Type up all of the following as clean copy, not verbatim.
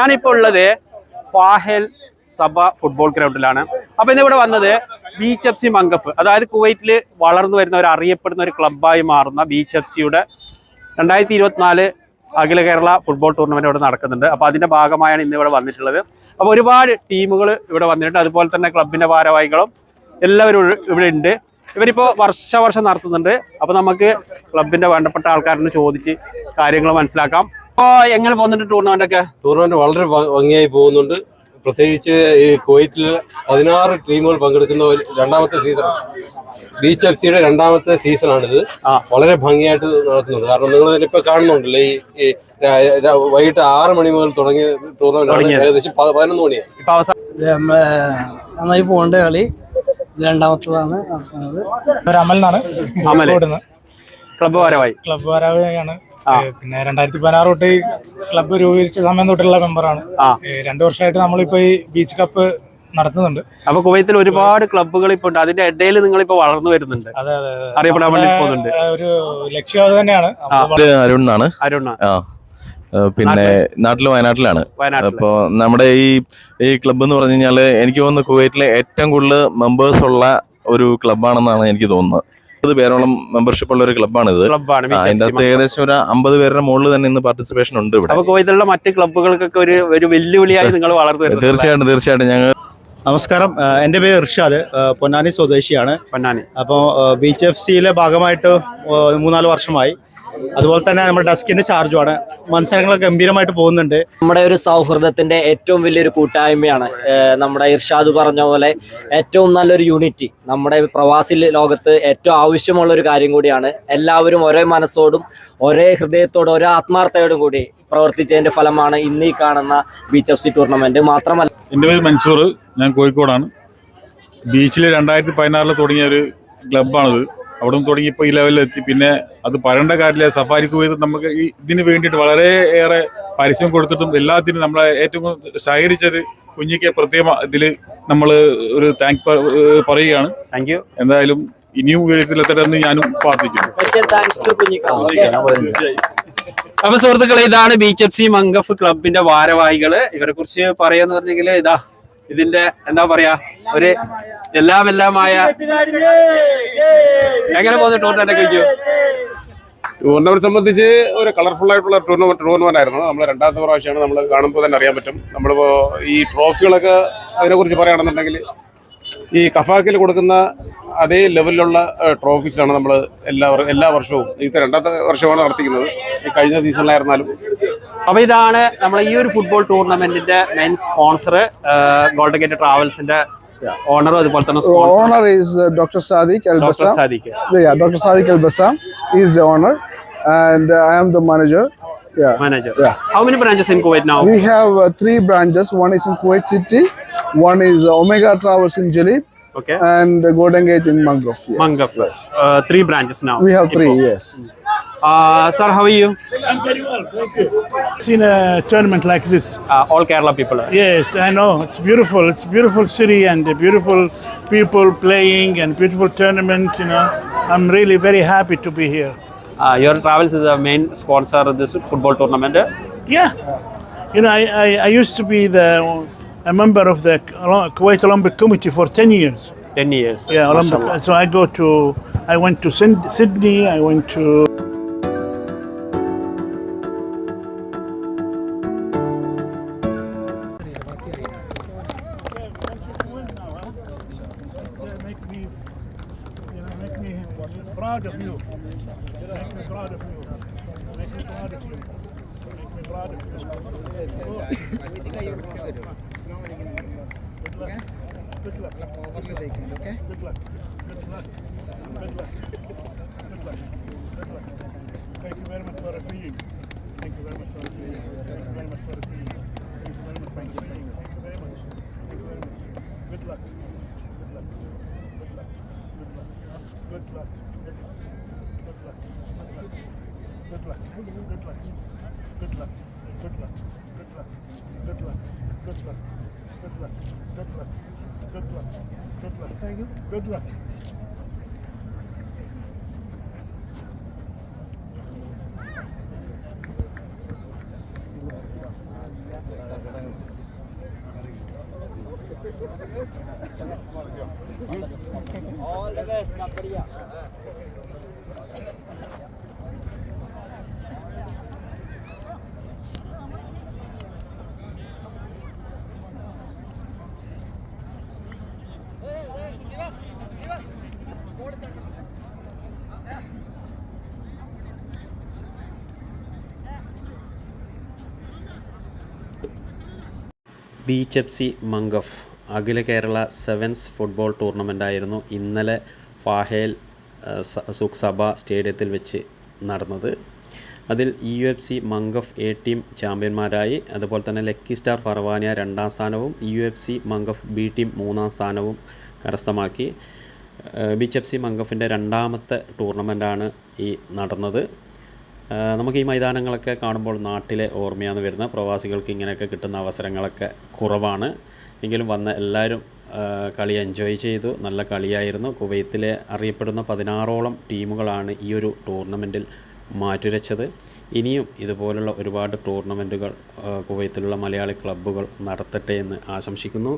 ഞാനിപ്പോൾ ഉള്ളത് ഫാഹൽ സബ ഫുട്ബോൾ ഗ്രൗണ്ടിലാണ്. അപ്പോൾ ഇന്നിവിടെ വന്നത് ബീച്ച് എഫ് സി മംഗഫ്, അതായത് കുവൈറ്റിൽ വളർന്നു വരുന്ന ഒരു അറിയപ്പെടുന്ന ഒരു ക്ലബ്ബായി മാറുന്ന ബീച്ച് എഫ് സിയുടെ 2024 അഖില കേരള ഫുട്ബോൾ ടൂർണമെന്റ് ഇവിടെ നടക്കുന്നുണ്ട്. അപ്പോൾ അതിന്റെ ഭാഗമായാണ് ഇന്ന് ഇവിടെ വന്നിട്ടുള്ളത്. അപ്പോൾ ഒരുപാട് ടീമുകൾ ഇവിടെ വന്നിട്ടുണ്ട്. അതുപോലെ തന്നെ ക്ലബിന്റെ ഭാരവാഹികളും എല്ലാവരും ഇവിടെ ഉണ്ട്. ഇവരിപ്പോൾ വർഷം നടത്തുന്നുണ്ട്. അപ്പോൾ നമുക്ക് ക്ലബിന്റെ വേണ്ടപ്പെട്ട ആൾക്കാരോട് ചോദിച്ച് കാര്യങ്ങൾ മനസ്സിലാക്കാം. അപ്പോൾ എങ്ങനെ പോകുന്നുണ്ട് ടൂർണമെന്റ് വളരെ ഭംഗിയായി പോകുന്നുണ്ട്. പ്രത്യേകിച്ച് ഈ കുവൈറ്റിൽ 16 ടീമുകൾ പങ്കെടുക്കുന്ന രണ്ടാമത്തെ സീസൺ, ബീച്ച് എഫ് സിയുടെ രണ്ടാമത്തെ സീസണാണിത്. വളരെ ഭംഗിയായിട്ട് നടത്തുന്നുണ്ട്. കാരണം നിങ്ങൾ ഇതിനിപ്പോ കാണുന്നുണ്ടല്ലോ, ഈ വൈകിട്ട് 6 മണി മുതൽ തുടങ്ങിയ ടൂർണമെന്റ് ഏകദേശം 11 മണിയാണ്. നന്നായി പോകേണ്ട കളി രണ്ടാമത്തതാണ് നടത്തുന്നത്. അമൽ ക്ലബ് ഭാരവാഹിയാണ്. പിന്നെ 2016 തൊട്ട് ക്ലബ്ബ് രൂപീകരിച്ച സമയം തൊട്ടുള്ള മെമ്പറാണ്. 2 വർഷമായിട്ട് നമ്മളിപ്പോ ഈ ബീച്ച് കപ്പ് നടത്തുന്നുണ്ട്. അപ്പൊ കുവൈത്തിൽ ഒരുപാട് ക്ലബ്ബുകൾ ഇപ്പൊ ഉണ്ട്. അതിന്റെ ഇടയിൽ നിങ്ങളിപ്പോ വളർന്നു വരുന്നുണ്ട്, അറിയപ്പെടാൻ വേണ്ടി പോകുന്നുണ്ട്. ഒരു ലക്ഷ്യം അത് തന്നെയാണ്. അരുൺ പിന്നെ വയനാട്ടിലാണ്. അപ്പോ നമ്മുടെ ഈ ക്ലബ്ബ് എന്ന് പറഞ്ഞു കഴിഞ്ഞാല് എനിക്ക് തോന്നുന്നു കുവൈറ്റിലെ ഏറ്റവും കൂടുതൽ മെമ്പേഴ്സ് ഉള്ള ഒരു ക്ലബ്ബാണെന്നാണ് എനിക്ക് തോന്നുന്നത്. 50 പേരോളം മെമ്പർഷിപ്പ് ഉള്ള ഒരു ക്ലബ്ബാണിത്. അതിന്റെ അകത്ത് ഏകദേശം ഒരു 50 പേരുടെ മുകളിൽ തന്നെ ഇന്ന് പാർട്ടിസിപ്പേഷൻ ഉണ്ട് ഇവിടെ. കുവൈത്തിലുള്ള മറ്റ് ക്ലബ്ബുകൾക്കൊക്കെ ഒരു വെല്ലുവിളിയായി നിങ്ങൾ വളർന്നു വരുന്നത്. തീർച്ചയായിട്ടും ഞങ്ങൾ. നമസ്കാരം, എൻ്റെ പേര് ഇർഷാദ്, പൊന്നാനി സ്വദേശിയാണ്. അപ്പോൾ ബീച്ച് എഫ് സിയിലെ ഭാഗമായിട്ട് 3-4 വർഷമായി. അതുപോലെ തന്നെ നമ്മുടെ ഡെസ്കിന്റെ ചാർജുമാണ്. മത്സരങ്ങളൊക്കെ ഗംഭീരമായിട്ട് പോകുന്നുണ്ട്. നമ്മുടെ ഒരു സൗഹൃദത്തിന്റെ ഏറ്റവും വലിയൊരു കൂട്ടായ്മയാണ്. നമ്മുടെ ഇർഷാദ് പറഞ്ഞ പോലെ ഏറ്റവും നല്ലൊരു യൂണിറ്റി നമ്മുടെ പ്രവാസി ലോകത്ത് ഏറ്റവും ആവശ്യമുള്ള ഒരു കാര്യം കൂടിയാണ്. എല്ലാവരും ഒരേ മനസ്സോടും ഒരേ ഹൃദയത്തോടും ഒരേ ആത്മാർത്ഥയോടും കൂടി പ്രവർത്തിച്ചതിന്റെ ഫലമാണ് ഇന്ന് ഈ കാണുന്ന ബീച്ച് എഫ് സി ടൂർണമെന്റ്. മാത്രമല്ല, എൻ്റെ പേര് മൻസൂർ, ഞാൻ കോഴിക്കോടാണ്. ബീച്ചിൽ 2016 തുടങ്ങിയ ഒരു ക്ലബ്ബാണിത്. അവിടെ നിന്ന് തുടങ്ങിയപ്പോൾ ഈ ലെവലിലെത്തി. പിന്നെ അത് പറയേണ്ട കാര്യമില്ല. സഫാരി കുവൈത്ത് നമുക്ക് ഇതിന് വേണ്ടിയിട്ട് വളരെയേറെ പരസ്യം കൊടുത്തിട്ടും എല്ലാത്തിനും നമ്മളെ ഏറ്റവും സഹകരിച്ചത് കുഞ്ഞിക്ക് പ്രത്യേകം ഇതിൽ നമ്മൾ ഒരു താങ്ക് പറയുകയാണ്. എന്തായാലും ഇനിയും ഉയരത്തിലെത്തട്ടെ എന്ന് ഞാനും പ്രാർത്ഥിക്കുന്നു. അപ്പൊ സുഹൃത്തുക്കളെ, ഇതാണ് ബീച്ച് എഫ് സി മംഗഫ് ക്ലബിന്റെ ഭാരവാഹികള്. ഇവരെ കുറിച്ച് പറയാന്ന് പറഞ്ഞെങ്കിൽ ഇതിന്റെ എന്താ പറയാ, ഒരു എല്ലാമായ എങ്ങനെ പോകുന്ന ടൂർണമെന്റ് സംബന്ധിച്ച് ഒരു കളർഫുൾ ആയിട്ടുള്ള ടൂർണമെന്റ് ആയിരുന്നു. നമ്മൾ രണ്ടാമത്തെ പ്രാവശ്യമാണ്. നമ്മൾ കാണുമ്പോൾ തന്നെ അറിയാൻ പറ്റും. നമ്മളിപ്പോ ഈ ട്രോഫികളൊക്കെ അതിനെക്കുറിച്ച് പറയുകയാണെന്നുണ്ടെങ്കിൽ ഈ കഫാക്കിൽ കൊടുക്കുന്ന അതേ ലെവലിലുള്ള ട്രോഫീസാണ് നമ്മൾ എല്ലാ വർഷവും, ഇത് രണ്ടാമത്തെ വർഷമാണ് നടത്തിക്കുന്നത്. ഈ കഴിഞ്ഞ സീസണിലായിരുന്നാലും. അപ്പൊ ഇതാണ് നമ്മൾ ഈ ഒരു ഫുട്ബോൾ ടൂർണമെന്റിന്റെ മെയിൻ സ്പോൺസർ, ഗോൾഡൻ ഗേറ്റ് ട്രാവൽസിന്റെ ഓണർ. അതുപോലെ തന്നെ owner is doctor Sadiq Al Basam. Dr. Sadiq Al Bassam is the owner and I am the manager. Manager. How many branches in Kuwait now? We have 3 branches. One is in Kuwait City, one is Omega Travels in Jalib, and Golden Gate in Mangaf. Mangaf. 3 branches now. We have 3, yes. Sir, how are you? I'm very well, thank you. Seen a tournament like this. All Kerala people. Yes, I know. It's beautiful. It's a beautiful city and beautiful people playing and beautiful tournament. I'm really very happy to be here. Your travels is the main sponsor of this football tournament. Yeah, I used to be a member of the Kuwait Olympic Committee for 10 years. 10 years. Yeah, Olympic. So I went to Sydney. I went to. Make me proud of you. Make me proud of you. Make me proud of you. Make me proud of you. Good luck. Okay? Good luck. Good luck. Good luck. Good luck. Good luck. Thank you very much for refereeing. Thank you very much for refereeing. Thank you very much for refereeing. Thank you very much for refereeing. Thank you very much. Thank you very much. Good luck. Good luck. Good luck. Good luck. Good luck. Good luck. Good luck. Good luck. Good luck. Good luck. Good luck. Good luck. Good luck. Good luck. Good luck. Good luck. Good luck. Good luck. Thank you. Good luck. Beach F C Mangaf അഖില Kerala sevens football ടൂർണമെൻ്റായിരുന്നു ഇന്നലെ Fahaheel സുഖ് സഭ സ്റ്റേഡിയത്തിൽ വെച്ച് നടന്നത്. അതിൽ UFC Mangaf A team ചാമ്പ്യന്മാരായി. അതുപോലെ തന്നെ ലക്കി സ്റ്റാർ ഫർവാനിയ 2ാം സ്ഥാനവും UFC മംഗഫ് B ടീം 3ാം സ്ഥാനവും കരസ്ഥമാക്കി. ബീച്ച് എഫ് സി മംഗഫിൻ്റെ 2ാമത്തെ ടൂർണമെൻ്റാണ് ഈ നടന്നത്. നമുക്ക് ഈ മൈതാനങ്ങളൊക്കെ കാണുമ്പോൾ നാട്ടിലെ ഓർമ്മയാണ് വരുന്നത്. പ്രവാസികൾക്ക് ഇങ്ങനെയൊക്കെ കിട്ടുന്ന അവസരങ്ങളൊക്കെ കുറവാണ്. എങ്കിലും വന്ന എല്ലാവരും കളി എൻജോയ് ചെയ്തു. നല്ല കളിയായിരുന്നു. കുവൈത്തിലെ അറിയപ്പെടുന്ന 16ഓളം ടീമുകളാണ് ഈ ഒരു ടൂർണമെൻറ്റിൽ മാറ്റുരച്ചത്. ഇനിയും ഇതുപോലുള്ള ഒരുപാട് ടൂർണമെൻറ്റുകൾ കുവൈത്തിലുള്ള മലയാളി ക്ലബ്ബുകൾ നടത്തട്ടെ എന്ന് ആശംസിക്കുന്നു.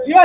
ശിവ